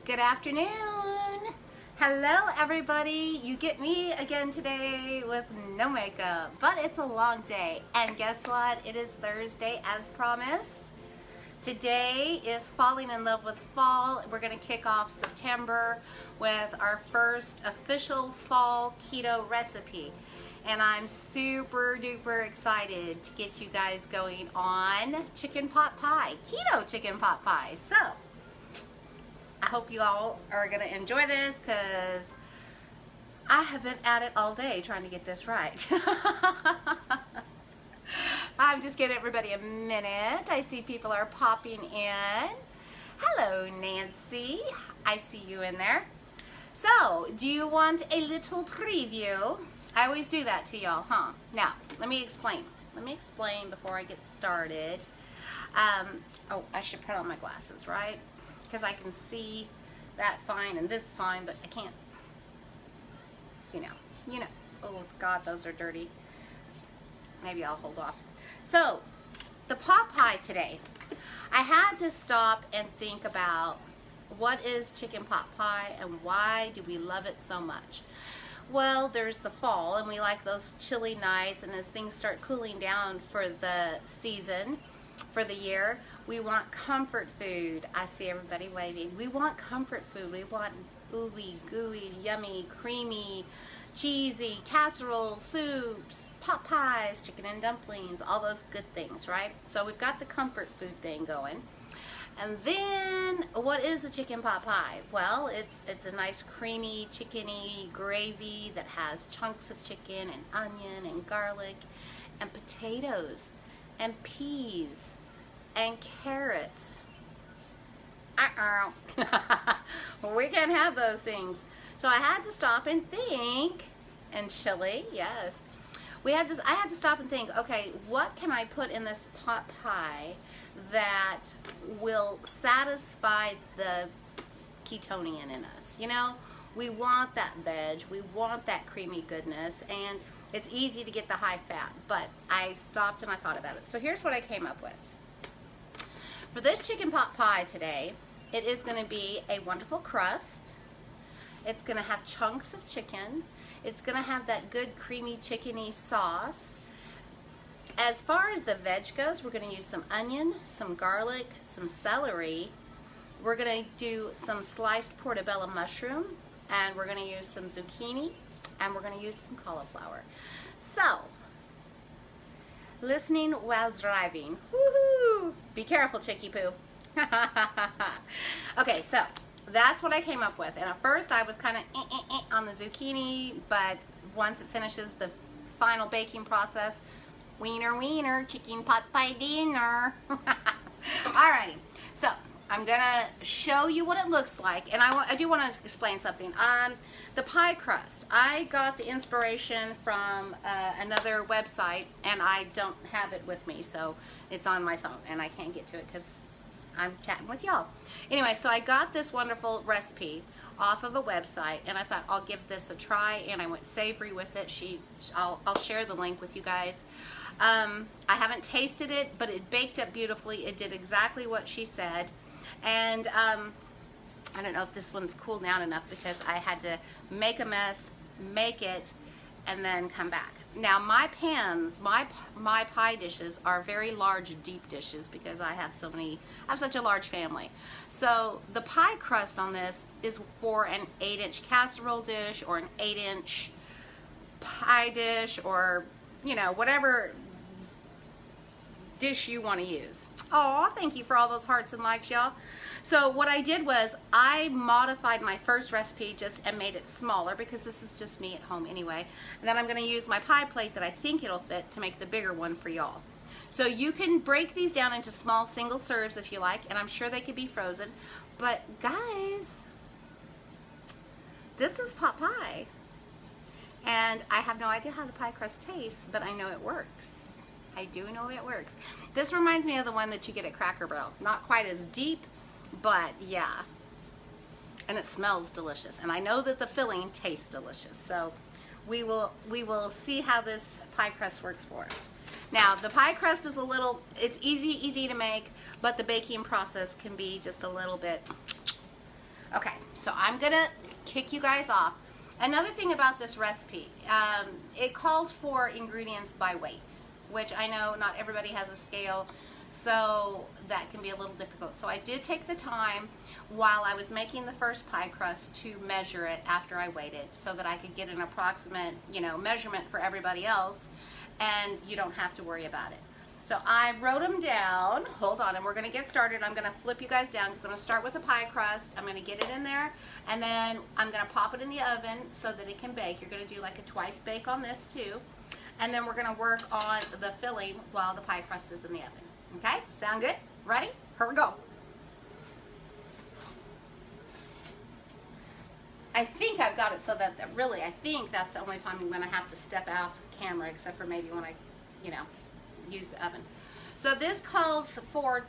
Good afternoon. Hello everybody. You get me again today with no makeup, but it's a long day. And guess what? It is Thursday as promised. Today is falling in love with fall. We're going to kick off September with our first official fall keto recipe. And I'm super duper excited to get you guys going on chicken pot pie, keto chicken pot pie. So I hope you all are going to enjoy this because I have been at it all day trying to get this right. I'm just giving everybody a minute. I see people are popping in. Hello, Nancy. I see you in there. So, do you want a little preview? I always do that to y'all, huh? Now, let me explain. Let me explain before I get started. Oh, I should put on my glasses, right? Because I can see that fine and this fine, but I can't, you know. Oh God, those are dirty. Maybe I'll hold off. So, the pot pie today, I had to stop and think about what is chicken pot pie and why do we love it so much? Well, there's the fall and we like those chilly nights, and as things start cooling down for the season, for the year, we want comfort food. I see everybody waving. We want comfort food. We want ooey, gooey, yummy, creamy, cheesy, casserole, soups, pot pies, chicken and dumplings, all those good things, right? So we've got the comfort food thing going. And then, what is a chicken pot pie? Well, it's a nice creamy, chickeny gravy that has chunks of chicken and onion and garlic and potatoes and peas and carrots. We can't have those things. So I had to stop and think, and chili, yes. I had to stop and think, okay, what can I put in this pot pie that will satisfy the ketonian in us? You know, we want that veg, we want that creamy goodness, and it's easy to get the high fat, but I stopped and I thought about it. So here's what I came up with. For this chicken pot pie today, it is going to be a wonderful crust. It's going to have chunks of chicken. It's going to have that good creamy chickeny sauce. As far as the veg goes, we're going to use some onion, some garlic, some celery. We're going to do some sliced portobello mushroom, and we're going to use some zucchini, and we're going to use some cauliflower. So, listening while driving. Woohoo! Be careful, Chicky Poo. Okay, so that's what I came up with. And at first I was kind of on the zucchini, but once it finishes the final baking process, wiener, chicken pot pie dinner. Alrighty, so I'm gonna show you what it looks like, and I do want to explain something. The pie crust, I got the inspiration from another website, and I don't have it with me, so it's on my phone, and I can't get to it because I'm chatting with y'all. Anyway, so I got this wonderful recipe off of a website, and I thought I'll give this a try, and I went savory with it. I'll share the link with you guys. I haven't tasted it, but it baked up beautifully. It did exactly what she said. And I don't know if this one's cooled down enough because I had to make a mess, make it, and then come back. Now my pans, my pie dishes are very large, deep dishes because I have such a large family. So the pie crust on this is for an 8-inch casserole dish or an 8-inch pie dish, or you know, whatever dish you want to use. Oh, thank you for all those hearts and likes, y'all. So what I did was I modified my first recipe and made it smaller because this is just me at home anyway. And then I'm going to use my pie plate that I think it'll fit to make the bigger one for y'all. So you can break these down into small single serves if you like, and I'm sure they could be frozen. But guys, this is pot pie. And I have no idea how the pie crust tastes, but I know it works. I do know it works. This reminds me of the one that you get at Cracker Barrel. Not quite as deep, but yeah. And it smells delicious. And I know that the filling tastes delicious. So we will see how this pie crust works for us. Now, the pie crust is it's easy to make, but the baking process can be just a little bit Okay, so I'm gonna kick you guys off. Another thing about this recipe, it called for ingredients by weight, which I know not everybody has a scale, so that can be a little difficult. So I did take the time while I was making the first pie crust to measure it after I weighed it so that I could get an approximate, measurement for everybody else, and you don't have to worry about it. So I wrote them down. Hold on, and we're going to get started. I'm going to flip you guys down because I'm going to start with the pie crust. I'm going to get it in there, and then I'm going to pop it in the oven so that it can bake. You're going to do like a twice bake on this too. And then we're going to work on the filling while the pie crust is in the oven. Okay? Sound good? Ready? Here we go. I think I've got it so that really, I think that's the only time I'm going to have to step off camera, except for maybe when I, use the oven. So this calls for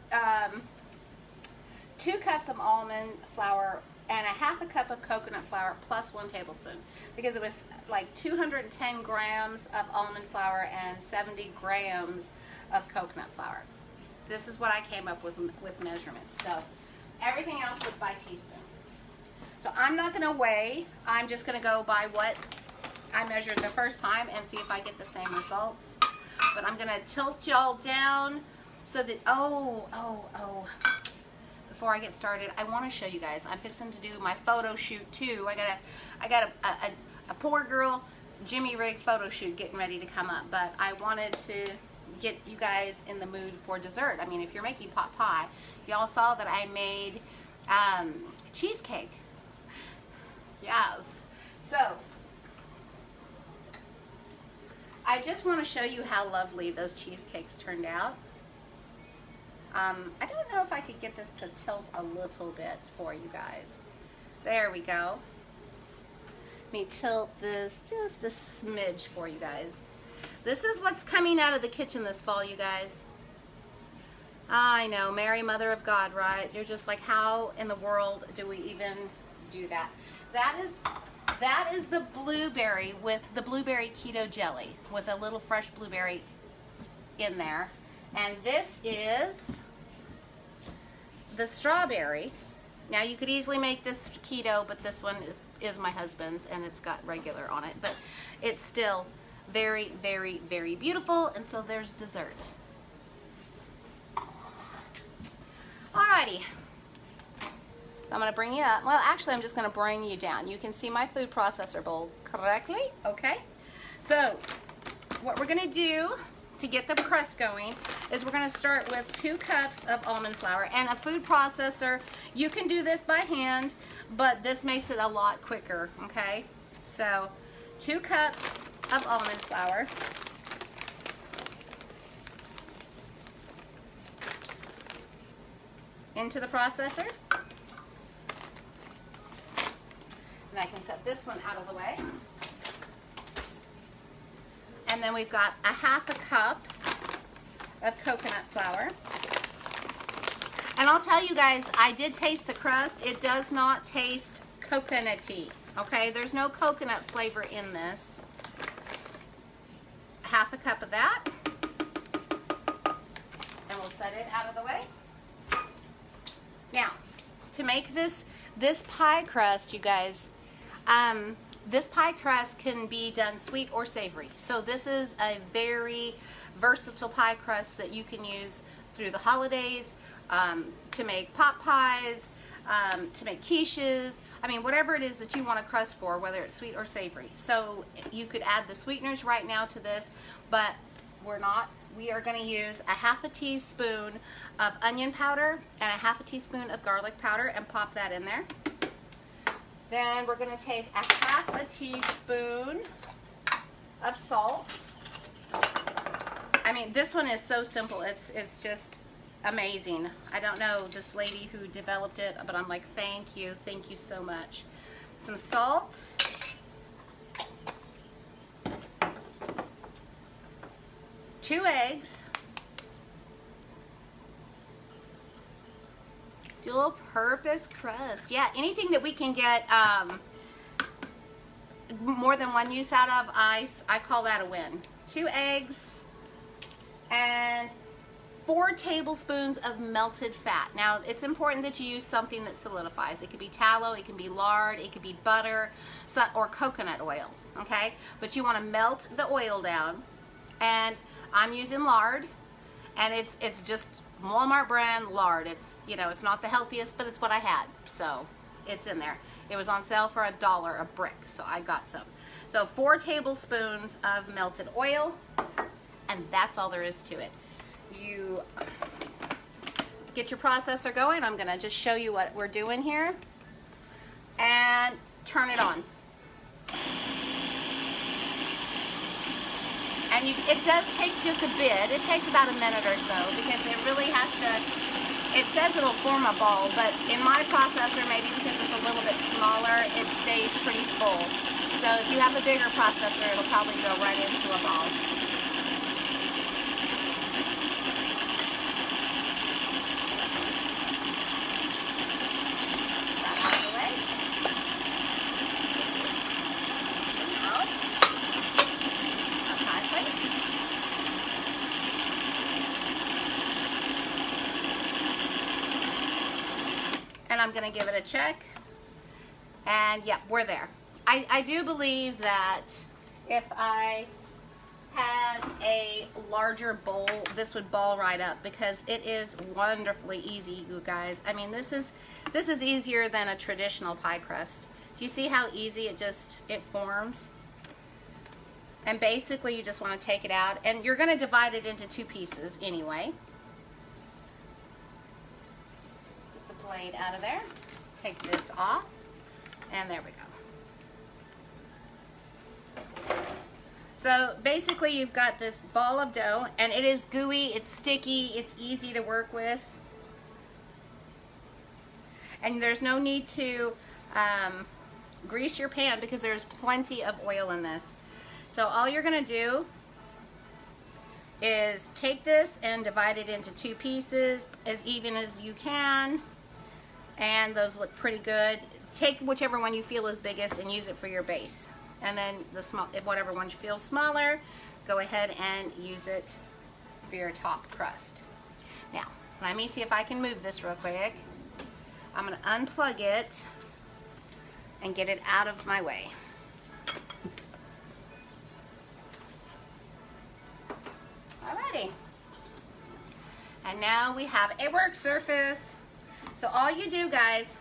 2 cups of almond flour and a half a cup of coconut flour plus 1 tablespoon, because it was like 210 grams of almond flour and 70 grams of coconut flour. This is what I came up with measurements. So everything else was by teaspoon. So I'm not going to weigh. I'm just going to go by what I measured the first time and see if I get the same results. But I'm going to tilt y'all down so that, before I get started, I want to show you guys. I'm fixing to do my photo shoot too. I got a poor girl Jimmy rig photo shoot getting ready to come up, but I wanted to get you guys in the mood for dessert. I mean, if you're making pot pie, y'all saw that I made cheesecake. Yes. So I just want to show you how lovely those cheesecakes turned out. I don't know if I could get this to tilt a little bit for you guys. There we go. Let me tilt this just a smidge for you guys. This is what's coming out of the kitchen this fall, you guys. I know, Mary, Mother of God, right? You're just like, how in the world do we even do that? That is the blueberry with the blueberry keto jelly with a little fresh blueberry in there. And this is the strawberry. Now you could easily make this keto, but this one is my husband's and it's got regular on it. But it's still very, very, very beautiful. And so there's dessert. Alrighty. So I'm going to bring you up. Well, actually, I'm just going to bring you down. You can see my food processor bowl correctly. Okay. So what we're going to do to get the crust going is we're going to start with 2 cups of almond flour. And a food processor, you can do this by hand, but this makes it a lot quicker. Okay. So 2 cups of almond flour. Into the processor. And I can set this one out of the way. And then we've got a half a cup of coconut flour. And I'll tell you guys, I did taste the crust. It does not taste coconutty. Okay, there's no coconut flavor in this. Half a cup of that. And we'll set it out of the way. Now, to make this pie crust, you guys, this pie crust can be done sweet or savory. So this is a very versatile pie crust that you can use through the holidays, to make pot pies, to make quiches. I mean, whatever it is that you want a crust for, whether it's sweet or savory. So you could add the sweeteners right now to this, but we're not. We are going to use a half a teaspoon of onion powder and a half a teaspoon of garlic powder and pop that in there. Then we're going to take a half a teaspoon of salt. I mean, this one is so simple. It's just amazing. I don't know this lady who developed it, but I'm like, thank you so much. Some salt. Two eggs. Dual purpose crust. Yeah, anything that we can get more than one use out of, I call that a win. 2 eggs and 4 tablespoons of melted fat. Now, it's important that you use something that solidifies. It could be tallow, it can be lard, it could be butter, or coconut oil, okay? But you want to melt the oil down, and I'm using lard, and it's just Walmart brand lard. It's, you know, it's not the healthiest, but it's what I had, so it's in there. It was on sale for $1 a brick, so I got some. So 4 tablespoons of melted oil, and that's all there is to it. You get your processor going. I'm gonna just show you what we're doing here, and turn it on. And it does take just a bit. It takes about a minute or so, because it really has to, it says it'll form a ball, but in my processor, maybe because it's a little bit smaller, it stays pretty full. So if you have a bigger processor, it'll probably go right into a ball. And I'm going to give it a check, and yeah, we're there. I do believe that if I had a larger bowl, this would ball right up, because it is wonderfully easy, you guys. I mean, this is easier than a traditional pie crust. Do you see how easy it forms? And basically, you just want to take it out, and you're going to divide it into 2 pieces anyway. Blade out of there, take this off, and there we go. So basically, you've got this ball of dough, and it is gooey, it's sticky, it's easy to work with, and there's no need to grease your pan, because there's plenty of oil in this. So all you're gonna do is take this and divide it into 2 pieces as even as you can. And those look pretty good. Take whichever one you feel is biggest and use it for your base. And then whatever one you feel smaller, go ahead and use it for your top crust. Now, let me see if I can move this real quick. I'm going to unplug it and get it out of my way. Alrighty. And now we have a work surface. So all you do, guys,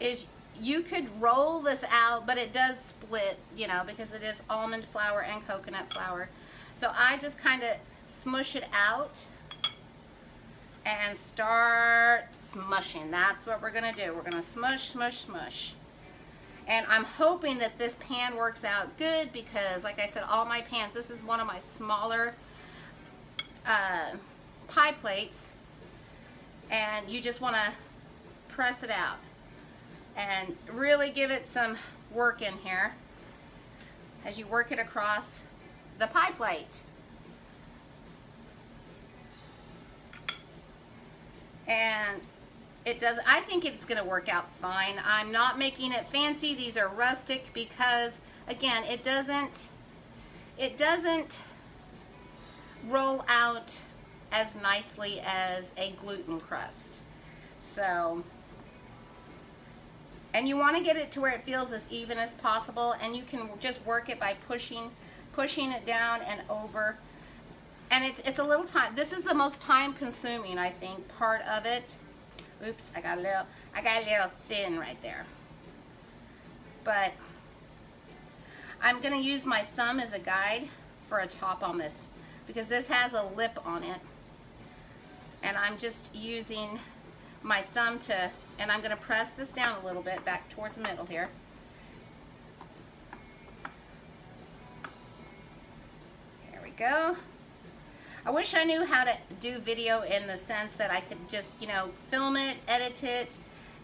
is you could roll this out, but it does split, you know, because it is almond flour and coconut flour. So I just kind of smush it out and start smushing. That's what we're going to do. We're going to smush, smush, smush. And I'm hoping that this pan works out good, because, like I said, all my pans, this is one of my smaller pie plates. And you just want to press it out and really give it some work in here as you work it across the pie plate. And it does, I think it's going to work out fine. I'm not making it fancy. These are rustic because, again, it doesn't roll out as nicely as a gluten crust. So, and you want to get it to where it feels as even as possible, and you can just work it by pushing it down and over. And it's a little time. This is the most time consuming, I think, part of it. Oops, I got a little thin right there. But I'm going to use my thumb as a guide for a top on this, because this has a lip on it. And I'm just using my thumb and I'm going to press this down a little bit back towards the middle here. There we go. I wish I knew how to do video in the sense that I could just, you know, film it, edit it,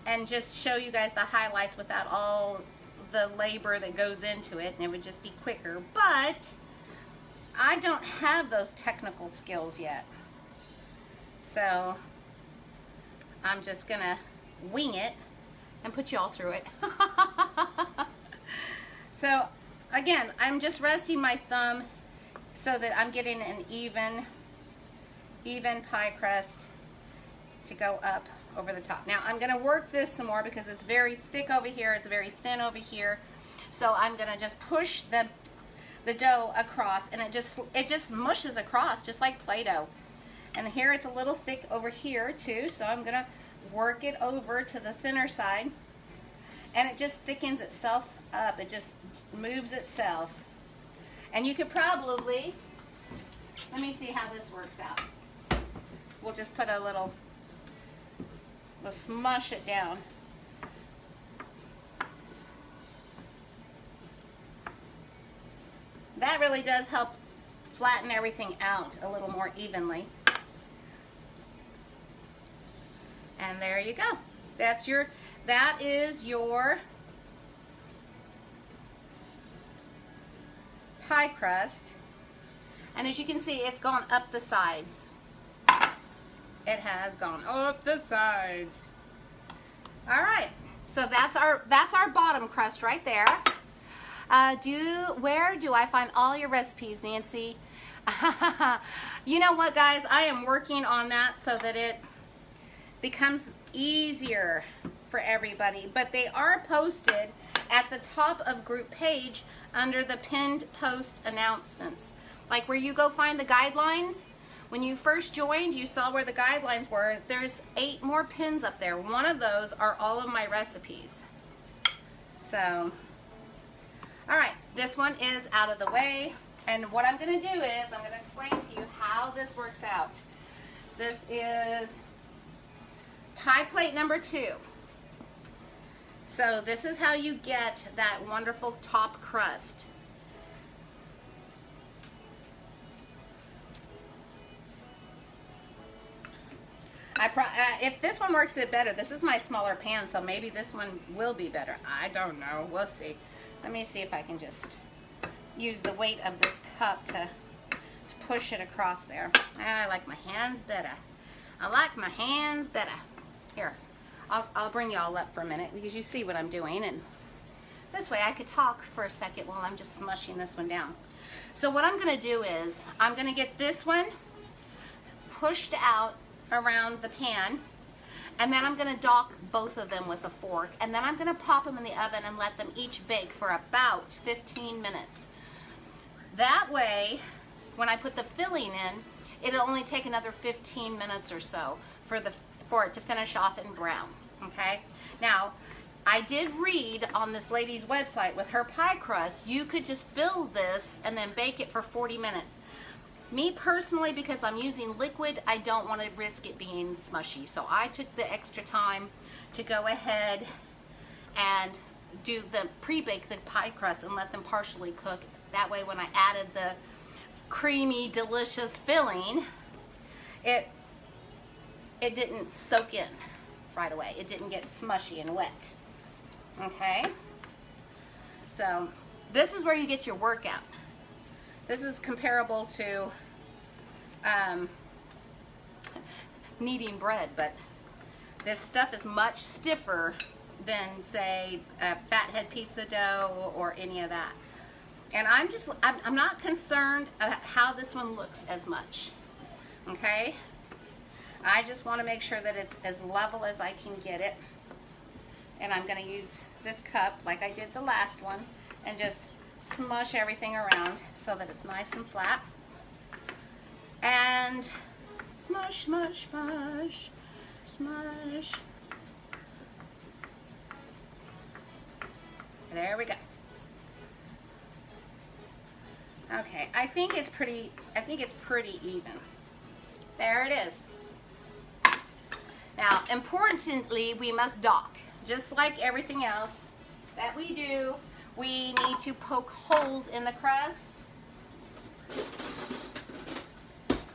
and just show you guys the highlights without all the labor that goes into it, and it would just be quicker. But I don't have those technical skills yet. So I'm just gonna wing it and put you all through it. So again, I'm just resting my thumb so that I'm getting an even even pie crust to go up over the top. Now I'm going to work this some more because it's very thick over here, it's very thin over here. So I'm going to just push the dough across, and it just mushes across just like Play-Doh. And here it's a little thick over here too, so I'm going to work it over to the thinner side, and it just thickens itself up. It just moves itself. And you could probably, let me see how this works out. We'll just put we'll smush it down. That really does help flatten everything out a little more evenly. And there you go. That is your pie crust. And as you can see, it's gone up the sides. It has gone up the sides. All right, so that's our bottom crust right there. Where do I find all your recipes, Nancy? You know what, guys? I am working on that so that it becomes easier for everybody. But they are posted at the top of group page under the pinned post announcements. Like where you go find the guidelines. When you first joined, you saw where the guidelines were. There's 8 more pins up there. One of those are all of my recipes. So, all right, this one is out of the way. And what I'm going to do is I'm going to explain to you how this works out. This is pie plate number 2. So this is how you get that wonderful top crust. If this one works it better, this is my smaller pan, so maybe this one will be better. I don't know. We'll see. Let me see if I can just use the weight of this cup to push it across there. I like my hands better. I like my hands better. Here, I'll bring you all up for a minute because you see what I'm doing, and this way I could talk for a second while I'm just smushing this one down. So what I'm going to do is I'm going to get this one pushed out around the pan, and then I'm going to dock both of them with a fork, and then I'm going to pop them in the oven and let them each bake for about 15 minutes. That way, when I put the filling in, it'll only take another 15 minutes or so for it to finish off in brown. Okay? Now, I did read on this lady's website with her pie crust, you could just fill this and then bake it for 40 minutes. Me personally, because I'm using liquid, I don't want to risk it being smushy. So I took the extra time to go ahead and pre-bake the pie crust and let them partially cook. That way when I added the creamy, delicious filling, it didn't soak in right away. It didn't get smushy and wet. Okay? So this is where you get your workout. This is comparable to kneading bread, but this stuff is much stiffer than, say, fathead pizza dough or any of that. And I'm not concerned about how this one looks as much. Okay? I just want to make sure that it's as level as I can get it. And I'm going to use this cup like I did the last one and just smush everything around so that it's nice and flat. And smush, smush, smush, smush. There we go. Okay, I think it's pretty even. There it is. Now, importantly, we must dock. Just like everything else that we do, we need to poke holes in the crust.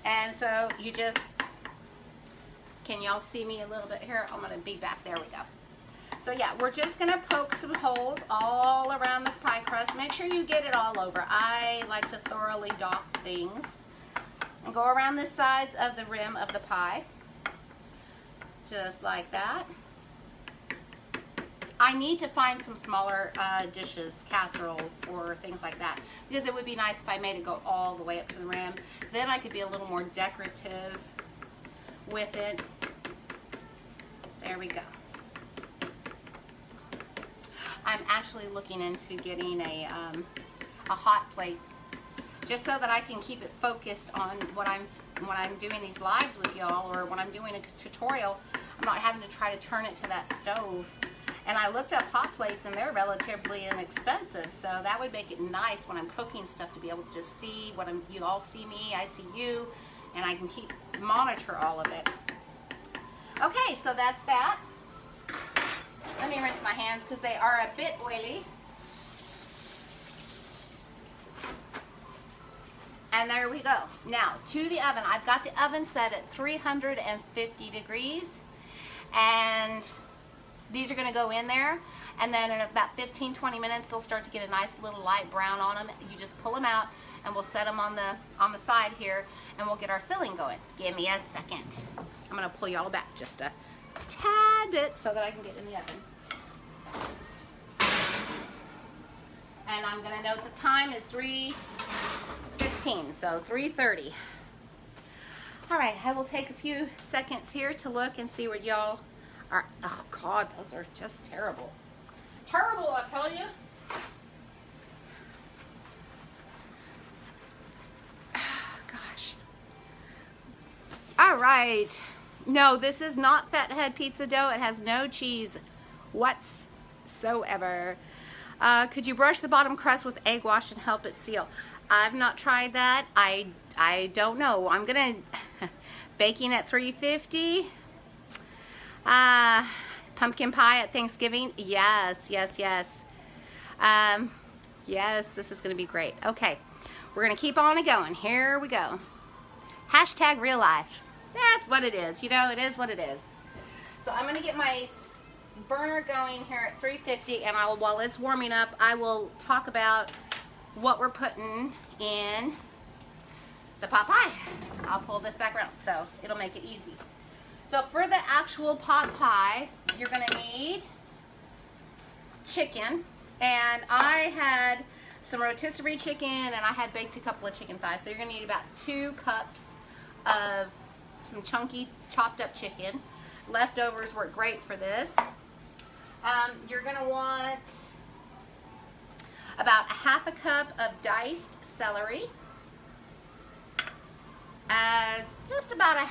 And so you just, can y'all see me a little bit here? I'm going to be back. There we go. So yeah, we're just going to poke some holes all around the pie crust. Make sure you get it all over. I like to thoroughly dock things. And go around the sides of the rim of the pie. Just like that. I need to find some smaller dishes, casseroles, or things like that, because it would be nice if I made it go all the way up to the rim. Then I could be a little more decorative with it. There we go. I'm actually looking into getting a hot plate, just so that I can keep it focused on when I'm doing these lives with y'all, or when I'm doing a tutorial. I'm not having to try to turn it to that stove. And I looked up hot plates, and they're relatively inexpensive, so that would make it nice when I'm cooking stuff to be able to just see what you all see me, I see you, and I can monitor all of it. Okay, so that's that. Let me rinse my hands because they are a bit oily. And there we go. Now, to the oven. I've got the oven set at 350 degrees. And these are going to go in there. And then in about 15-20 minutes, they'll start to get a nice little light brown on them. You just pull them out, and we'll set them on the side here, and we'll get our filling going. Give me a second. I'm going to pull y'all back just a tad bit so that I can get in the oven. And I'm going to note the time is 3:15, so 3:30. All right, I will take a few seconds here to look and see what y'all are. Oh God, those are just terrible. Terrible, I tell you. Oh, gosh. All right. No, this is not fathead pizza dough. It has no cheese whatsoever. Could you brush the bottom crust with egg wash and help it seal? I've not tried that. I don't know. I'm gonna baking at 350. Pumpkin pie at Thanksgiving. Yes, yes, yes. Yes, this is gonna be great. Okay, we're gonna keep on going. Here we go. Hashtag real life. That's what it is. You know, it is what it is. So I'm gonna get my burner going here at 350, and while it's warming up, I will talk about what we're putting in the pot pie. I'll pull this back around so it'll make it easy. So for the actual pot pie, you're gonna need chicken, and I had some rotisserie chicken, and I had baked a couple of chicken thighs. So you're gonna need about 2 cups of some chunky chopped up chicken. Leftovers work great for this. You're gonna want about a 1/2 cup of diced celery, just about a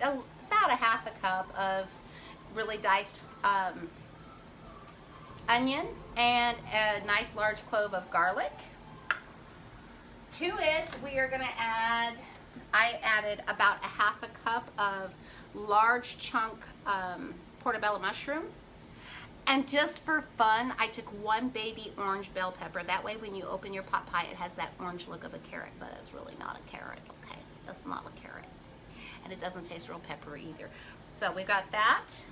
1/2 cup of really diced onion, and a nice large clove of garlic. To it, we are gonna add, I added about a 1/2 cup of large chunk portobello mushroom. And just for fun, I took 1 baby orange bell pepper. That way when you open your pot pie, it has that orange look of a carrot, but it's really not a carrot, okay? That's not a carrot. And it doesn't taste real peppery either. So we got that.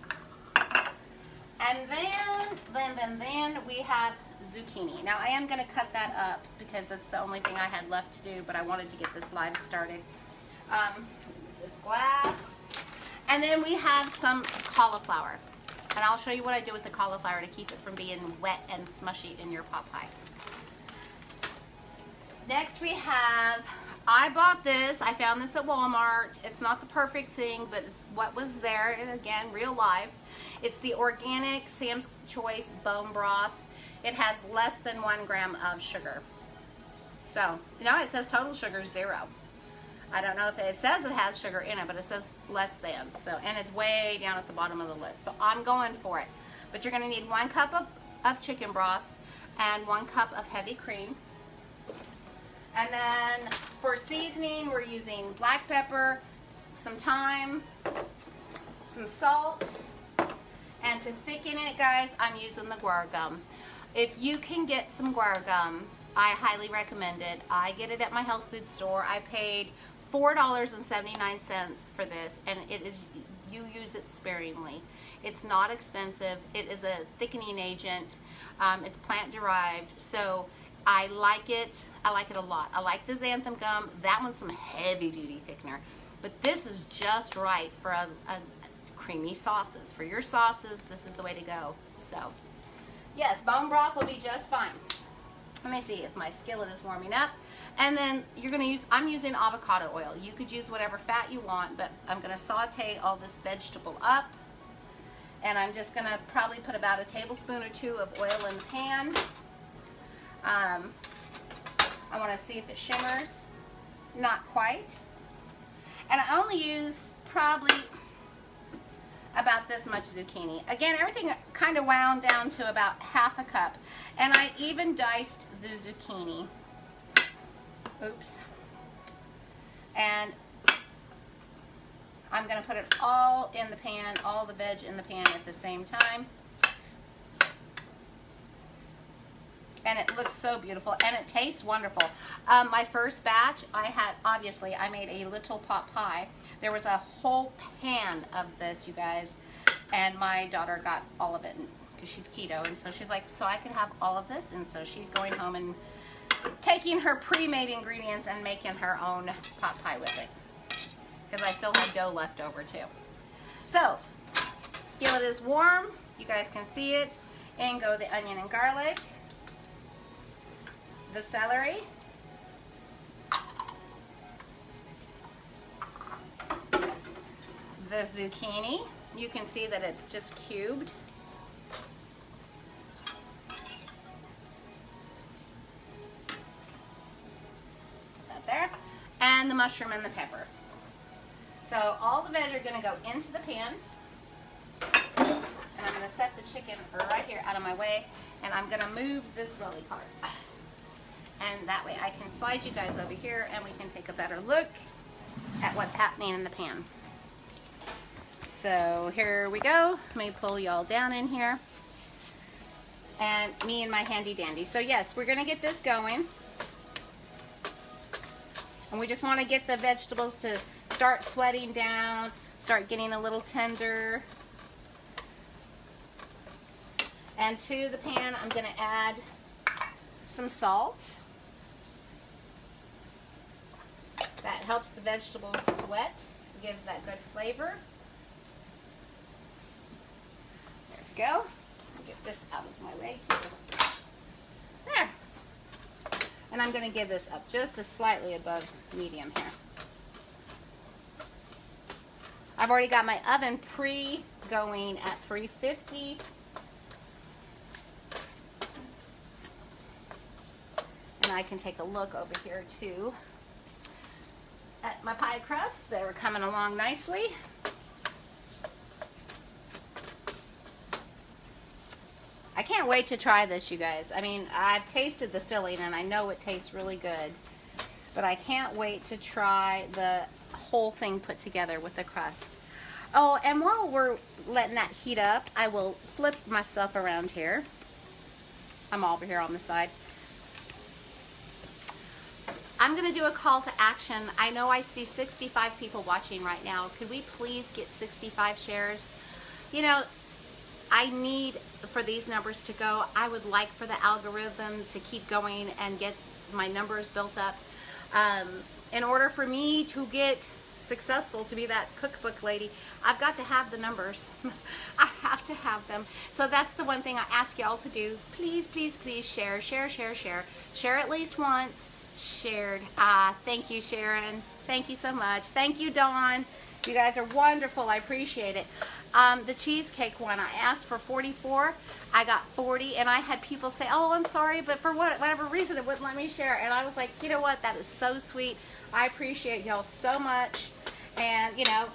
And then we have zucchini. Now I am gonna cut that up because that's the only thing I had left to do, but I wanted to get this live started. This glass. And then we have some cauliflower. And I'll show you what I do with the cauliflower to keep it from being wet and smushy in your pot pie. Next we have, I bought this, I found this at Walmart. It's not the perfect thing, but it's what was there, and again, real life. It's the organic Sam's Choice bone broth. It has less than 1 gram of sugar. So, you know, it says total sugar 0. I don't know if it says it has sugar in it, but it says less than. So, and it's way down at the bottom of the list. So I'm going for it. But you're going to need 1 cup of chicken broth and 1 cup of heavy cream. And then for seasoning, we're using black pepper, some thyme, some salt. And to thicken it, guys, I'm using the guar gum. If you can get some guar gum, I highly recommend it. I get it at my health food store. I paid $4.79 for this, and it is, you use it sparingly. It's not expensive. It is a thickening agent. It's plant derived, so I like it. I like it a lot. I like the xanthan gum. That one's some heavy duty thickener, but this is just right for a creamy sauces. For your sauces, this is the way to go. So yes, bone broth will be just fine. Let me see if my skillet is warming up. And then you're gonna use, I'm using avocado oil. You could use whatever fat you want, but I'm gonna saute all this vegetable up. And I'm just gonna probably put about a tablespoon or 2 of oil in the pan. I wanna see if it shimmers. Not quite. And I only use probably about this much zucchini. Again, everything kind of wound down to about half a cup. And I even diced the zucchini. Oops. And I'm gonna put it all in the pan, all the veg in the pan at the same time. And it looks so beautiful, and it tastes wonderful. My first batch, obviously I made a little pot pie. There was a whole pan of this, you guys, and my daughter got all of it because she's keto, and so she's like, so I could have all of this, and so she's going home and taking her pre-made ingredients and making her own pot pie with it, because I still have dough left over too. So, skillet is warm, you guys can see it. In go the onion and garlic, the celery, the zucchini. You can see that it's just cubed. That there. And the mushroom and the pepper. So all the veg are going to go into the pan. And I'm going to set the chicken right here out of my way. And I'm going to move this rolly cart. And that way I can slide you guys over here and we can take a better look at what's happening in the pan. So here we go. Let me pull y'all down in here. And me and my handy dandy. So yes, we're gonna get this going. And we just wanna get the vegetables to start sweating down, start getting a little tender. And to the pan, I'm gonna add some salt. That helps the vegetables sweat, gives that good flavor. There we go. I'll get this out of my way too. There. And I'm going to give this up just a slightly above medium here. I've already got my oven going at 350. And I can take a look over here too at my pie crust. They were coming along nicely. I can't wait to try this, you guys. I mean, I've tasted the filling and I know it tastes really good, but I can't wait to try the whole thing put together with the crust. Oh, and while we're letting that heat up, I will flip myself around here. I'm over here on the side. I'm going to do a call to action. I know I see 65 people watching right now. Could we please get 65 shares? You know, I need for these numbers to go. I would like for the algorithm to keep going and get my numbers built up. In order for me to get successful, to be that cookbook lady, I've got to have the numbers. I have to have them. So that's the one thing I ask y'all to do. Please, please, please share, share, share, share. Share at least once. Shared. Thank you, Sharon. Thank you so much. Thank you, Dawn. You guys are wonderful. I appreciate it. The cheesecake one, I asked for 44. I got 40, and I had people say, oh, I'm sorry, but for whatever reason, it wouldn't let me share. And I was like, you know what? That is so sweet. I appreciate y'all so much. And, you know,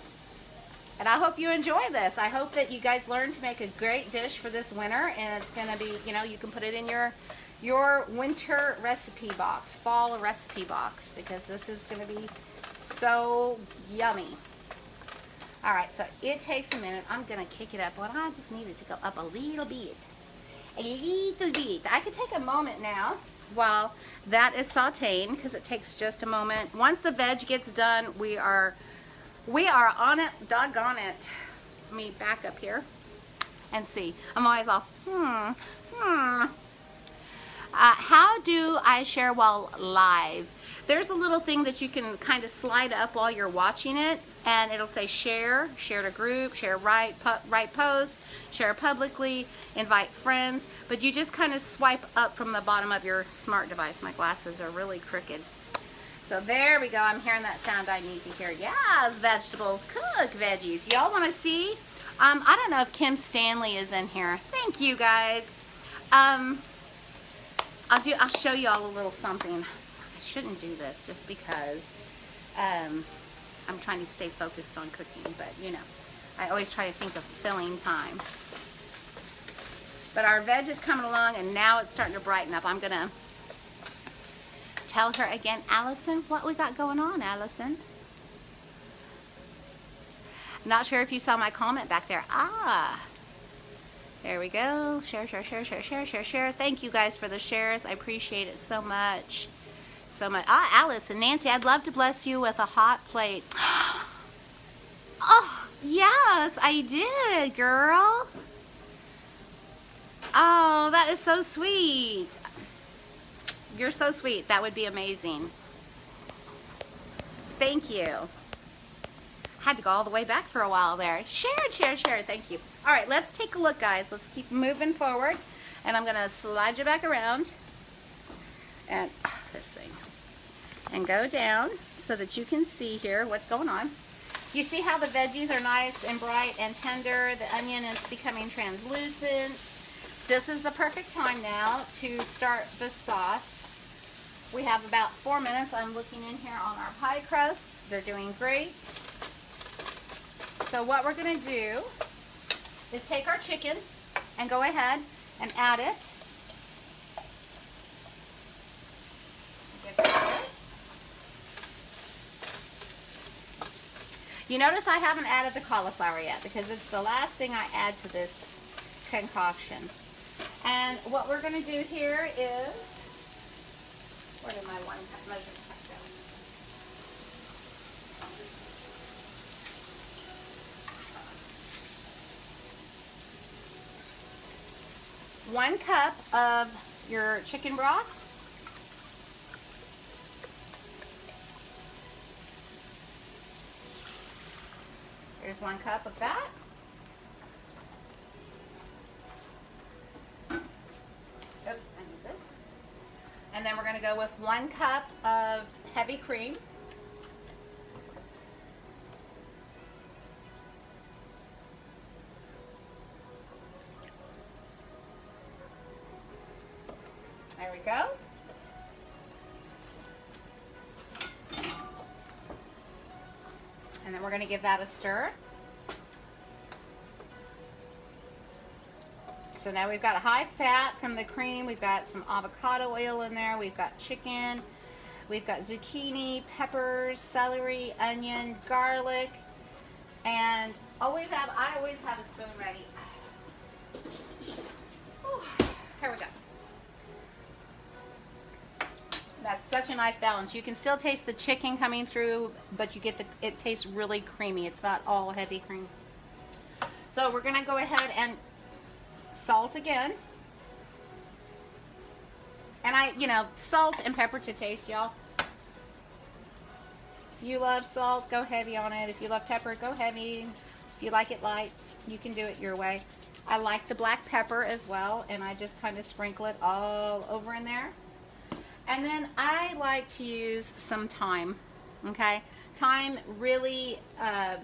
and I hope you enjoy this. I hope that you guys learn to make a great dish for this winter, and it's going to be, you know, you can put it in your winter recipe box, fall recipe box, because this is going to be so yummy. All right, so it takes a minute. I'm going to kick it up. Well, I just need it to go up a little bit. A little bit. I could take a moment now while that is sauteing, because it takes just a moment. Once the veg gets done, we are on it. Doggone it. Let me back up here and see. I'm always all, how do I share while live? There's a little thing that you can kind of slide up while you're watching it, and it'll say share, share to group, share right post, share publicly, invite friends, but you just kind of swipe up from the bottom of your smart device. My glasses are really crooked. So there we go. I'm hearing that sound I need to hear. Yes, vegetables, cook veggies. Y'all want to see? I don't know if Kim Stanley is in here. Thank you, guys. I'll show y'all a little something. I shouldn't do this just because I'm trying to stay focused on cooking, but you know, I always try to think of filling time. But our veg is coming along, and now it's starting to brighten up. I'm gonna tell her again, Allison, what we got going on, Allison? Not sure if you saw my comment back there. There we go. Share, share, share, share, share, share, share. Thank you guys for the shares. I appreciate it so much. So much. Alice and Nancy, I'd love to bless you with a hot plate. Oh, yes, I did, girl. Oh, that is so sweet. You're so sweet. That would be amazing. Thank you. Had to go all the way back for a while there. Share, share, share. Thank you. All right, let's take a look, guys. Let's keep moving forward. And I'm going to slide you back around. And this thing. And go down so that you can see here what's going on. You see how the veggies are nice and bright and tender. The onion is becoming translucent. This is the perfect time now to start the sauce. We have about 4 minutes. I'm looking in here on our pie crusts. They're doing great. So what we're going to do is take our chicken and go ahead and add it. You notice I haven't added the cauliflower yet because it's the last thing I add to this concoction. And what we're going to do here is, where did my one measuring cup go? 1 cup of your chicken broth. Here's 1 cup of that. Oops, I need this. And then we're going to go with 1 cup of heavy cream. There we go. And then we're going to give that a stir. So now we've got a high fat from the cream. We've got some avocado oil in there. We've got chicken. We've got zucchini, peppers, celery, onion, garlic. And I always have a spoon ready. Whew, here we go. That's such a nice balance. You can still taste the chicken coming through, but you get it tastes really creamy. It's not all heavy cream. So we're gonna go ahead and salt again. And salt and pepper to taste, y'all. If you love salt, go heavy on it. If you love pepper, go heavy. If you like it light, you can do it your way. I like the black pepper as well, and I just kind of sprinkle it all over in there. And then I like to use some thyme, okay? Thyme really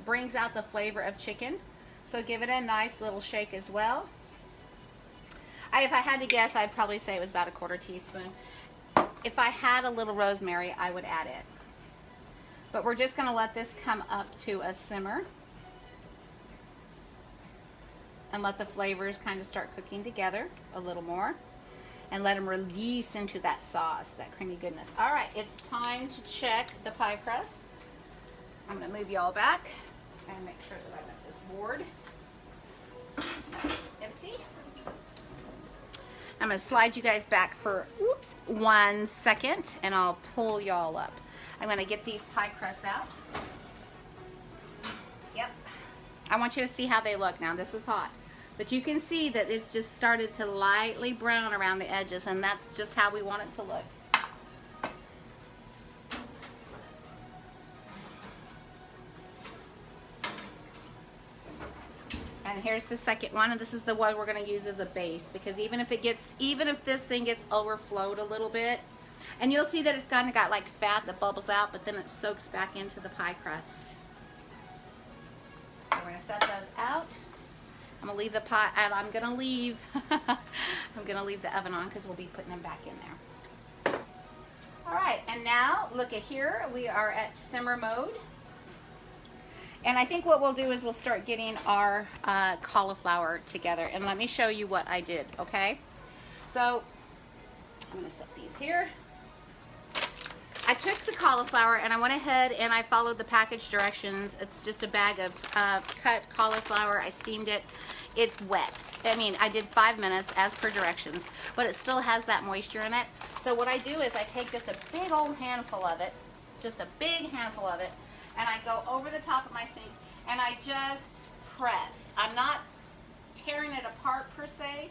brings out the flavor of chicken, so give it a nice little shake as well. If I had to guess, I'd probably say it was about a 1/4 teaspoon. If I had a little rosemary, I would add it. But we're just gonna let this come up to a simmer and let the flavors kind of start cooking together a little more. And let them release into that sauce, that creamy goodness. All right, it's time to check the pie crust. I'm gonna move y'all back and make sure that I got this board. It's empty. I'm gonna slide you guys back for, 1 second, and I'll pull y'all up. I'm gonna get these pie crusts out. Yep. I want you to see how they look now. This is hot. But you can see that it's just started to lightly brown around the edges, and that's just how we want it to look. And here's the second one, and this is the one we're going to use as a base, because even if this thing gets overflowed a little bit, And you'll see that it's kind of got like fat that bubbles out, but then it soaks back into the pie crust. So we're gonna set those out. I'm gonna leave the pie, and I'm gonna leave the oven on because we'll be putting them back in there. All right, and now look at here. We are at simmer mode. And I think what we'll do is we'll start getting our cauliflower together. And let me show you what I did, okay? So I'm gonna set these here. I took the cauliflower and I went ahead and I followed the package directions. It's just a bag of cut cauliflower. I steamed it. It's wet. I mean, I did 5 minutes as per directions, but it still has that moisture in it. So what I do is I take just a big old handful of it, and I go over the top of my sink and I just press. I'm not tearing it apart per se,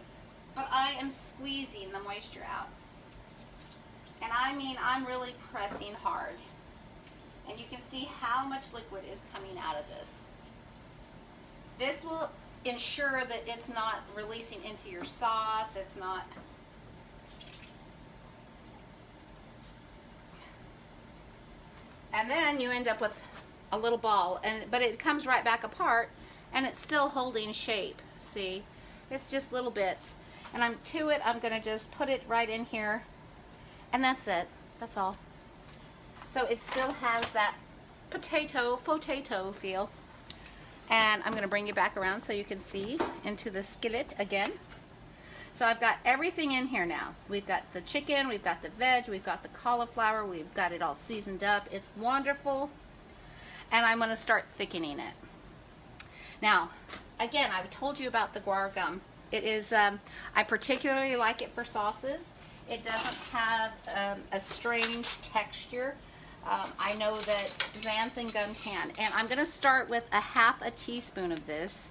but I am squeezing the moisture out. And I mean, I'm really pressing hard. And you can see how much liquid is coming out of this. This will ensure that it's not releasing into your sauce. It's not. And then you end up with a little ball, but it comes right back apart and it's still holding shape. See, it's just little bits. And I'm gonna just put it right in here. And that's it. That's all. So it still has that potato feel. And I'm going to bring you back around so you can see into the skillet again. So I've got everything in here now. We've got the chicken, we've got the veg, we've got the cauliflower, we've got it all seasoned up. It's wonderful. And I'm going to start thickening it. Now, again, I've told you about the guar gum. It is, I particularly like it for sauces. It doesn't have a strange texture. I know that xanthan gum can. And I'm going to start with a half a teaspoon of this.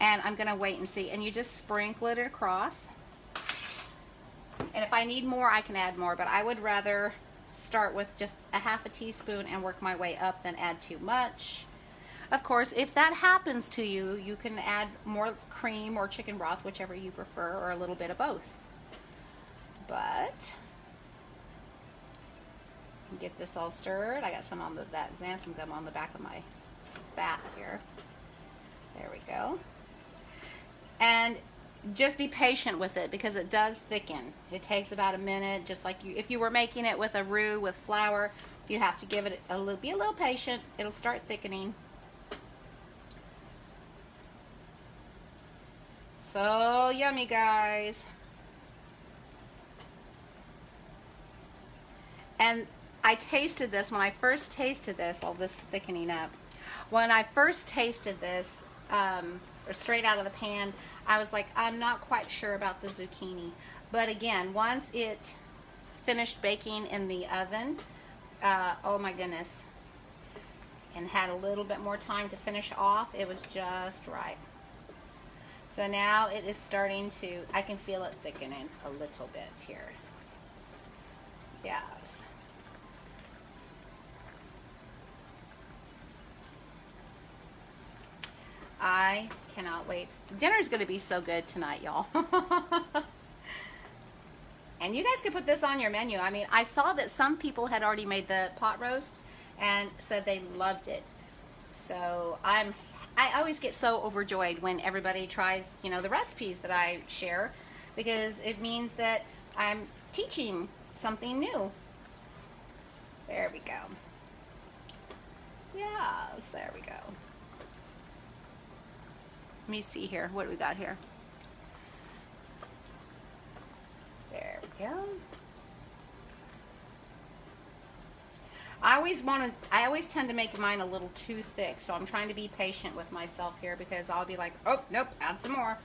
And I'm going to wait and see. And you just sprinkle it across. And if I need more, I can add more. But I would rather start with just a half a teaspoon and work my way up than add too much. Of course, if that happens to you, you can add more cream or chicken broth, whichever you prefer, or a little bit of both. But get this all stirred. I got some on that xanthan gum on the back of my spat here. There we go. And just be patient with it because it does thicken. It takes about a minute, just like if you were making it with a roux with flour, you have to give it be a little patient. It'll start thickening. So yummy, guys. And I tasted this when I first tasted this while this is thickening up. When I first tasted this, straight out of the pan, I was like, I'm not quite sure about the zucchini. But again, once it finished baking in the oven, oh my goodness, and had a little bit more time to finish off, it was just right. So now it is starting to, I can feel it thickening a little bit here. Yes. I cannot wait. Dinner's going to be so good tonight, y'all. And you guys could put this on your menu. I mean, I saw that some people had already made the pot roast and said they loved it. So I always get so overjoyed when everybody tries, the recipes that I share, because it means that I'm teaching something new. There we go. Yes, there we go. Let me see here. What do we got here? There we go. I always tend to make mine a little too thick, so I'm trying to be patient with myself here because I'll be like, oh, nope, add some more.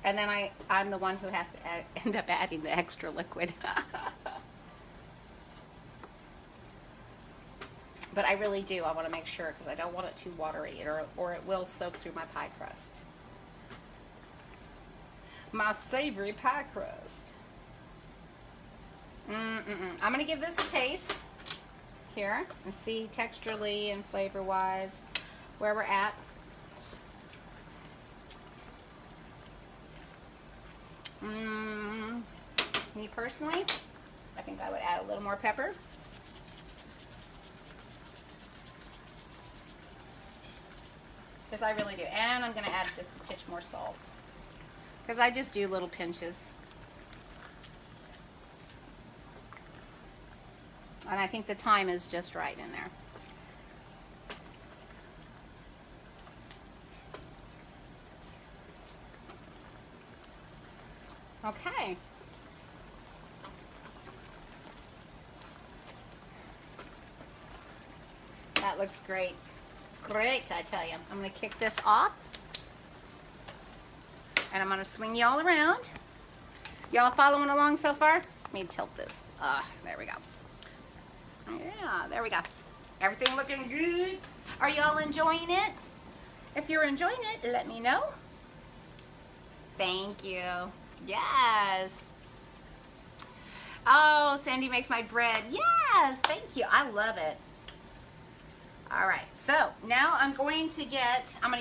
And then I'm the one who has to end up adding the extra liquid. But I really do. I want to make sure because I don't want it too watery or it will soak through my pie crust. My savory pie crust. I'm going to give this a taste here and see texturally and flavor wise where we're at. Me personally, I think I would add a little more pepper. Because I really do. And I'm going to add just a titch more salt. Because I just do little pinches. And I think the thyme is just right in there. Okay. That looks great. Great, I tell you. I'm going to kick this off. And I'm going to swing you all around. Y'all following along so far? Let me tilt this. There we go. Yeah, there we go. Everything looking good. Are y'all enjoying it? If you're enjoying it, let me know. Thank you. Yes. Oh, Sandy makes my bread. Yes, thank you. I love it. All right, so now I'm going to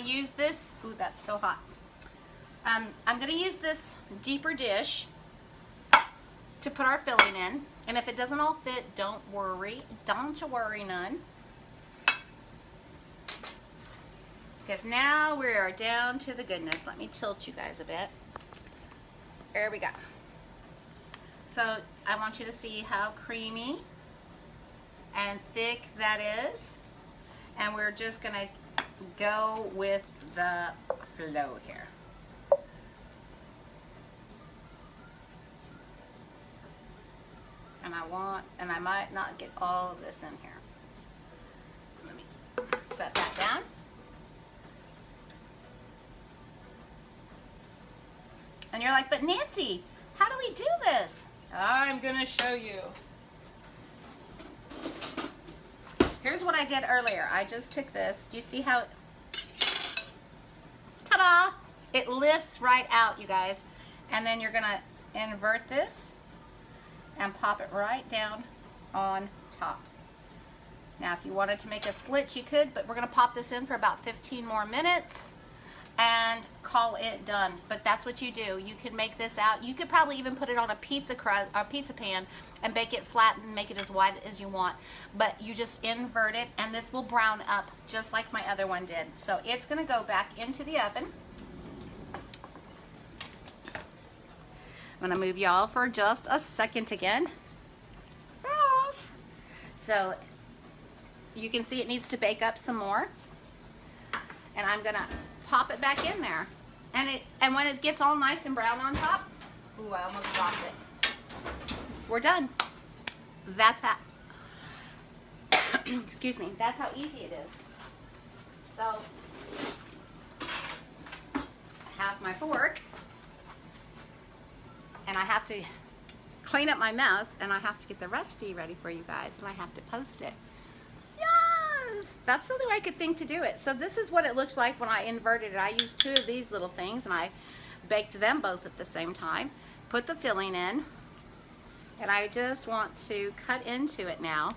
use this. Ooh, that's still hot. I'm going to use this deeper dish to put our filling in. And if it doesn't all fit, don't worry. Don't you worry none. Because now we are down to the goodness. Let me tilt you guys a bit. There we go. So I want you to see how creamy and thick that is. And we're just going to go with the flow here. And I might not get all of this in here. Let me set that down. And you're like, but Nancy, how do we do this? I'm going to show you. Here's what I did earlier. I just took this. Do you see how ta-da! It lifts right out, you guys. And then you're going to invert this and pop it right down on top. Now, if you wanted to make a slit, you could, but we're going to pop this in for about 15 more minutes and call it done. But that's what you do. You can make this out. You could probably even put it on a pizza crust or pizza pan and bake it flat and make it as wide as you want. But you just invert it, and this will brown up just like my other one did. So it's going to go back into the oven. I'm going to move y'all for just a second again. Yes. So you can see it needs to bake up some more. And I'm going to pop it back in there. And when it gets all nice and brown on top, ooh, I almost dropped it. We're done. That's how, excuse me, that's how easy it is. So I have my fork. And I have to clean up my mess, and I have to get the recipe ready for you guys, and I have to post it. Yes! That's the only way I could think to do it. So this is what it looks like when I inverted it. I used two of these little things, and I baked them both at the same time. Put the filling in, and I just want to cut into it now.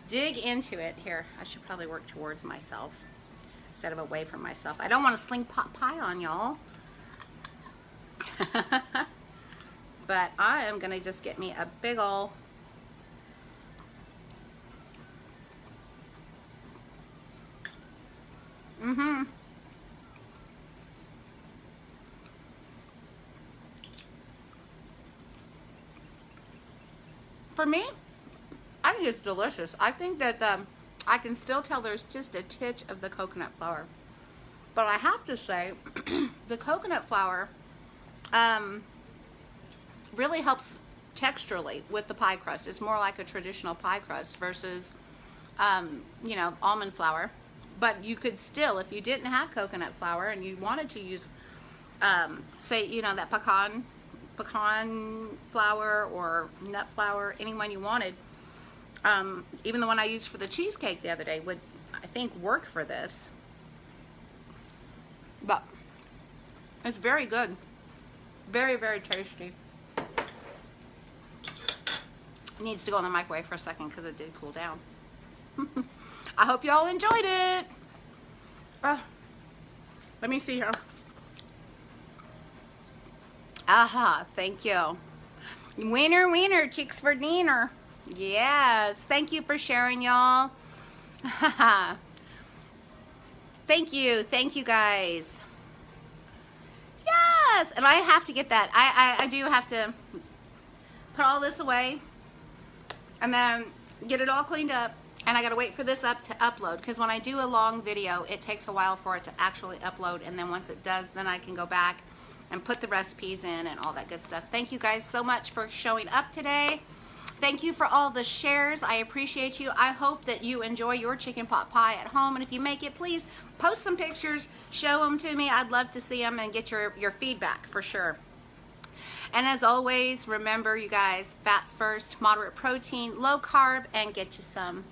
Dig into it. Here, I should probably work towards myself instead of away from myself. I don't want to sling pot pie on y'all. But I am going to just get me a big ol' For me, I think it's delicious. I think that I can still tell there's just a titch of the coconut flour. But I have to say, the coconut flour really helps texturally with the pie crust. It's more like a traditional pie crust versus, you know, almond flour. But you could still, if you didn't have coconut flour and you wanted to use, say, you know, that pecan flour or nut flour, any one you wanted, even the one I used for the cheesecake the other day would, I think, work for this. But it's very good. Very, very tasty. It needs to go in the microwave for a second because it did cool down. I hope y'all enjoyed it. Let me see here. Aha, thank you. Winner, winner, chicks for dinner. Yes, thank you for sharing, y'all. Thank you guys. Yes, and I have to get that. I do have to put all this away and then get it all cleaned up, and I gotta wait for this to upload, because when I do a long video it takes a while for it to actually upload, and then once it does, then I can go back and put the recipes in and all that good stuff. Thank you guys so much for showing up today. Thank you for all the shares. I appreciate you. I hope that you enjoy your chicken pot pie at home, and if you make it, please post some pictures, show them to me. I'd love to see them and get your feedback for sure. And as always, remember, you guys, fats first, moderate protein, low carb, and get you some.